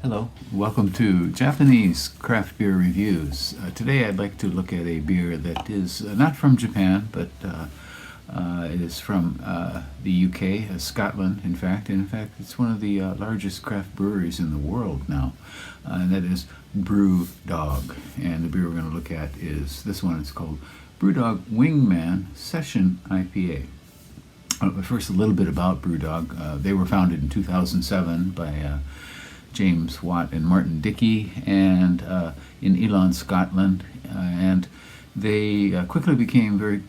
Hello, welcome to Japanese craft beer reviews. Today I'd like to look at a beer that is not from Japan, but it is from the UK, Scotland, in fact. And in fact, it's one of the largest craft breweries in the world now, and that is BrewDog. And the beer we're going to look at is this one. It's called BrewDog Wingman Session IPA. But first, a little bit about BrewDog. They were founded in 2007 by James Watt and Martin Dickey, and in Elon, Scotland, and they quickly became very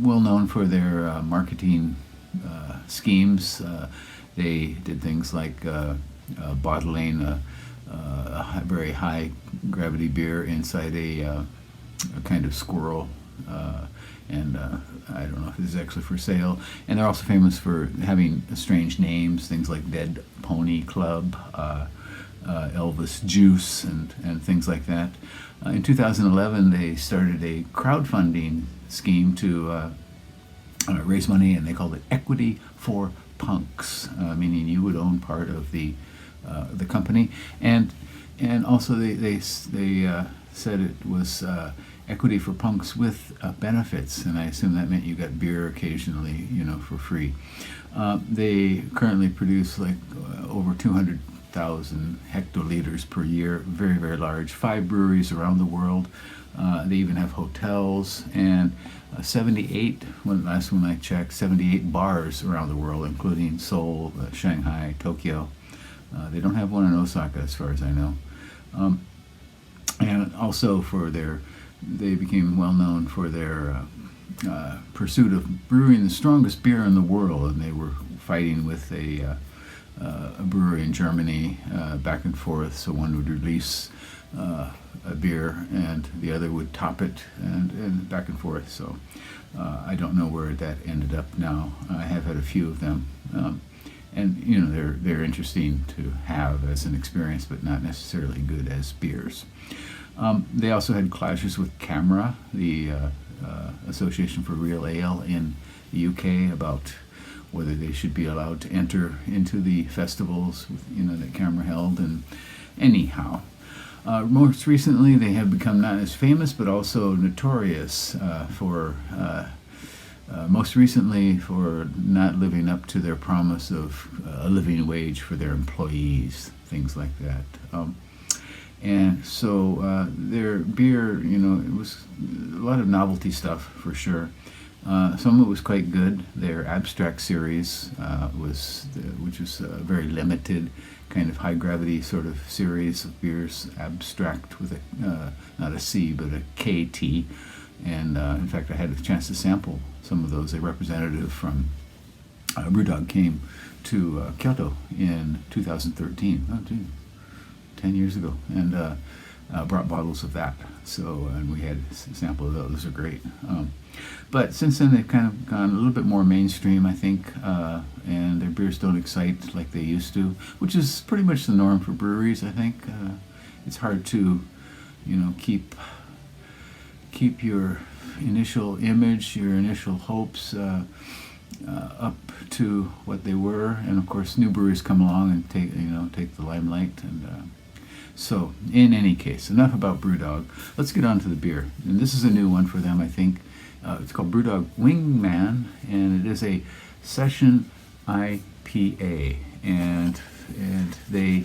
well known for their marketing schemes. They did things like bottling a very high gravity beer inside a kind of squirrel, and I don't know if this is actually for sale. And they're also famous for having strange names, things like Dead Pony Club, Elvis Juice, and things like that. In 2011, they started a crowdfunding scheme to raise money, and they called it Equity for Punks, meaning you would own part of the company, and also they said it was equity for punks with benefits, and I assume that meant you got beer occasionally, for free. They currently produce like over 200,000 hectoliters per year, very, very large. 5 breweries around the world. They even have hotels, and 78, last one I checked, 78 bars around the world, including Seoul, Shanghai, Tokyo. They don't have one in Osaka as far as I know. And also they became well known for their pursuit of brewing the strongest beer in the world, and they were fighting with a brewery in Germany back and forth. So one would release a beer and the other would top it, and back and forth. So I don't know where that ended up now. I have had a few of them, and they're interesting to have as an experience, but not necessarily good as beers. They also had clashes with CAMRA, the Association for Real Ale in the UK, about whether they should be allowed to enter into the festivals, that CAMRA held. And anyhow, most recently they have become not as famous, but also notorious most recently for not living up to their promise of a living wage for their employees, things like that. And so their beer, it was a lot of novelty stuff for sure. Some of it was quite good. Their abstract series which was a very limited kind of high gravity sort of series of beers, abstract with not a C but a KT. And in fact, I had a chance to sample some of those. A representative from BrewDog came to Kyoto in 2013. Oh, gee. 10 years ago, and brought bottles of that. So, and we had a sample of those. Those are great. But since then, they've kind of gone a little bit more mainstream, I think, and their beers don't excite like they used to, which is pretty much the norm for breweries, I think. It's hard to, keep your initial image, your initial hopes up to what they were, and of course, new breweries come along and take the limelight. And so, in any case, enough about BrewDog. Let's get on to the beer. And this is a new one for them, I think. It's called BrewDog Wingman, and it is a session IPA. And they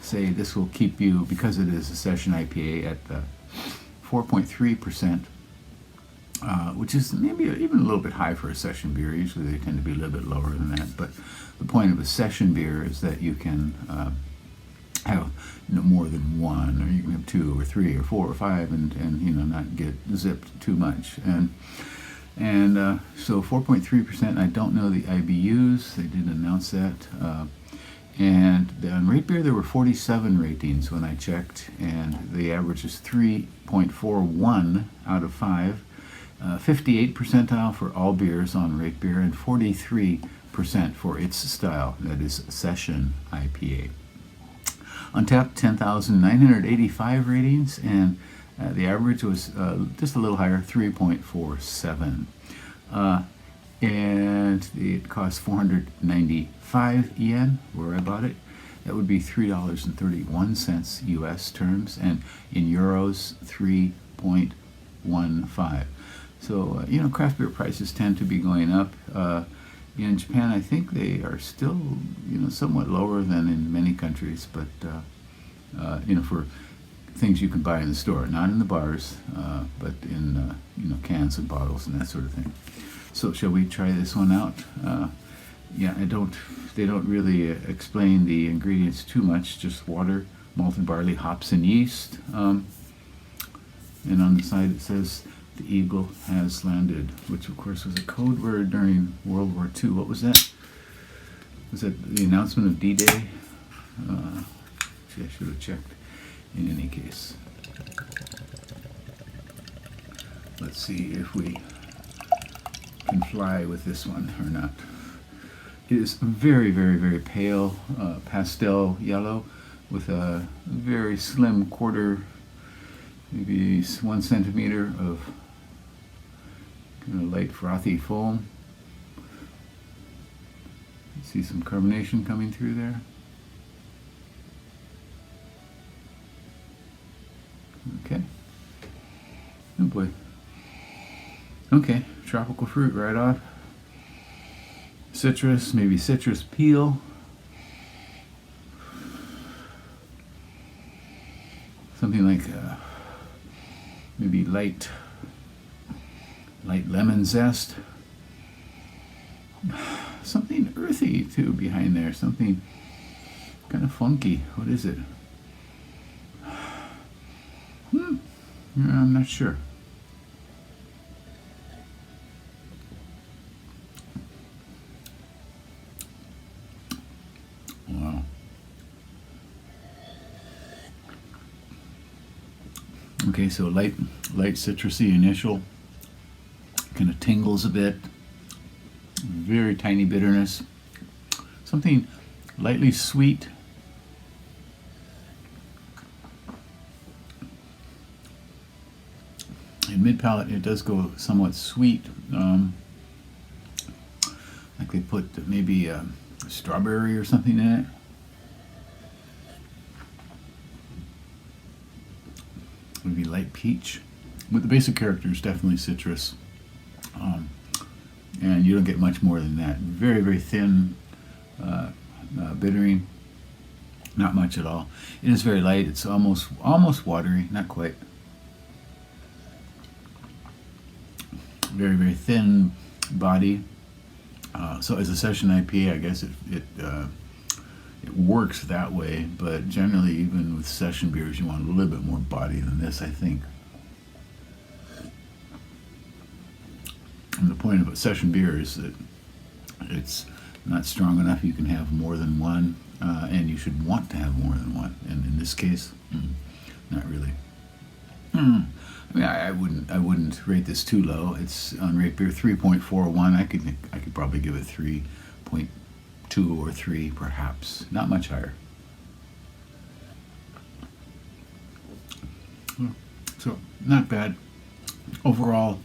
say this will keep you, because it is a session IPA, at 4.3%, which is maybe even a little bit high for a session beer. Usually they tend to be a little bit lower than that. But the point of a session beer is that you can have more than one, or you can have 2 or 3 or 4 or 5, and not get zipped too much. And so 4.3%. I don't know the IBUs. They didn't announce that. And on Rate Beer there were 47 ratings when I checked, and the average is 3.41 out of 5. 58 percentile for all beers on Rate Beer, and 43% for its style, that is session IPA. On tap, 10,985 ratings, and the average was just a little higher, 3.47. And it cost 495 yen where I bought it. that would be $3.31 US terms, and in euros, 3.15. So, craft beer prices tend to be going up. In Japan, I think they are still, somewhat lower than in many countries, but, for things you can buy in the store, not in the bars, but in, cans and bottles and that sort of thing. So, shall we try this one out? They don't really explain the ingredients too much, just water, malted barley, hops, and yeast. And on the side it says, "The eagle has landed," which of course was a code word during World War II. What was that? Was that the announcement of D-Day? I should have checked. In any case, let's see if we can fly with this one or not. It is very, very, very pale pastel yellow with a very slim quarter, maybe 1 centimeter of kind of light frothy foam. You see some carbonation coming through there. Okay. Oh boy. Okay, tropical fruit right off. Citrus, maybe citrus peel. Something like maybe light lemon zest. Something earthy too behind there. Something kind of funky. What is it? I'm not sure. Wow. Okay, so light citrusy initial, kind of tingles a bit, very tiny bitterness, something lightly sweet. In mid-palate, it does go somewhat sweet, like they put maybe a strawberry or something in it. Maybe light peach. But the basic character is definitely citrus. And you don't get much more than that. Very, very thin bittering. Not much at all. It is very light. It's almost watery. Not quite. Very, very thin body. So as a session IPA, I guess it works that way, but generally even with session beers you want a little bit more body than this, I think. And the point of a session beer is that it's not strong enough you can have more than one, and you should want to have more than one, and in this case, not really. I mean, I wouldn't rate this too low. It's on Rate Beer 3.41. I could probably give it 3.2 or 3 perhaps. Not much higher. So not bad. Overall,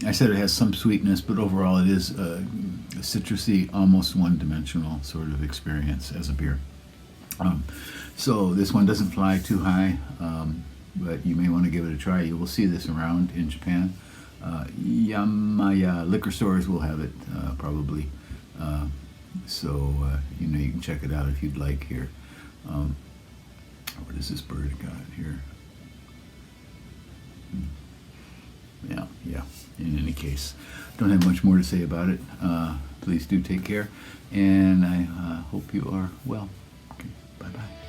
I said it has some sweetness, but overall it is a citrusy, almost one-dimensional sort of experience as a beer. So this one doesn't fly too high. But you may want to give it a try. You will see this around in Japan. Yamaya liquor stores will have it probably. So you can check it out if you'd like here. What is this bird got here? Yeah. In any case, don't have much more to say about it. Please do take care, and I hope you are well. Okay, bye-bye.